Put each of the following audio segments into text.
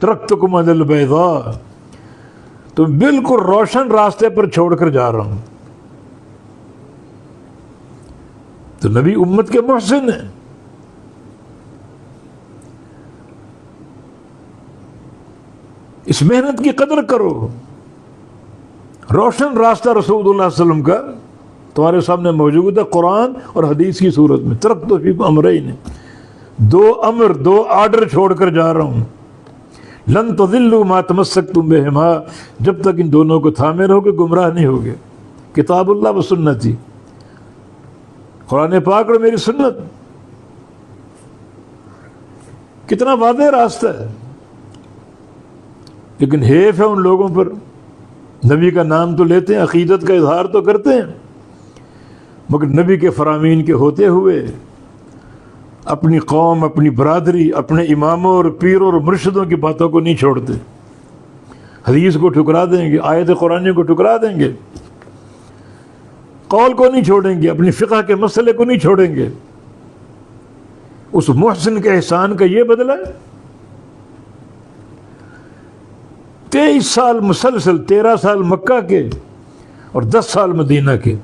ترکتکم علی البیضاء، تو بالکل روشن راستے پر چھوڑ کر جا رہا ہوں. تو نبی امت کے محسن ہیں. اس محنت کی قدر کرو. روشن راستہ رسول اللہ صلی اللہ علیہ وسلم کا تمہارے سامنے موجود ہے قرآن اور حدیث کی صورت میں. ترکت فیکم امرین، دو امر، دو آرڈر چھوڑ کر جا رہا ہوں. لن تضلوا ما تمسکتم بہما، جب تک ان دونوں کو تھامے رہو گے گمراہ نہیں ہوگے. کتاب اللہ و سنتی، قرآن پاک اور میری سنت. کتنا واضح راستہ ہے. لیکن حیف ہے ان لوگوں پر، نبی کا نام تو لیتے ہیں، عقیدت کا اظہار تو کرتے ہیں، مگر نبی کے فرامین کے ہوتے ہوئے اپنی قوم، اپنی برادری، اپنے اماموں اور پیروں اور مرشدوں کی باتوں کو نہیں چھوڑتے. حدیث کو ٹھکرا دیں گے، آیت قرآن کو ٹھکرا دیں گے، قول کو نہیں چھوڑیں گے، اپنی فقہ کے مسئلے کو نہیں چھوڑیں گے. اس محسن کے احسان کا یہ بدلہ ہے. 23 سال مسلسل، 13 سال مکہ کے اور 10 سال مدینہ کے.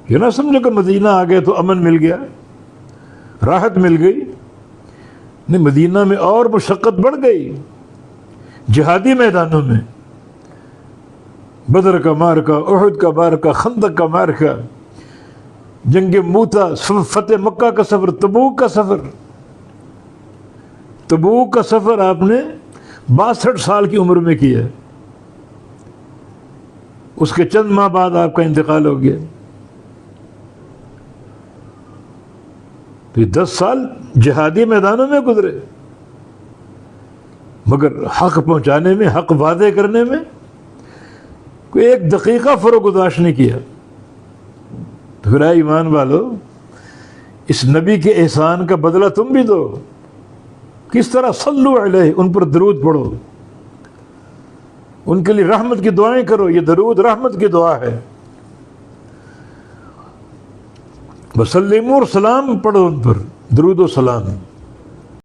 یہ نہ سمجھو کہ مدینہ آ گئے تو امن مل گیا، راحت مل گئی. نہیں، مدینہ میں اور مشقت بڑھ گئی. جہادی میدانوں میں بدر کا مارکا، احد کا مارکا، خندق کا مارکا، جنگ موتا، فتح مکہ کا سفر، تبوک کا سفر. تبوک کا سفر آپ نے 62 سال کی عمر میں کیا. اس کے چند ماہ بعد آپ کا انتقال ہو گیا. تو یہ 10 سال جہادی میدانوں میں گزرے، مگر حق پہنچانے میں، حق وعدے کرنے میں کوئی ایک دقیقہ فروگزاش نہیں کیا. تو پھر اے ایمان والو، اس نبی کے احسان کا بدلہ تم بھی دو. کس طرح؟ صلو علیہ، ان پر درود پڑھو، ان کے لیے رحمت کی دعائیں کرو. یہ درود رحمت کی دعا ہے. وسلموا، اور سلام پڑھو ان پر، درود و سلام.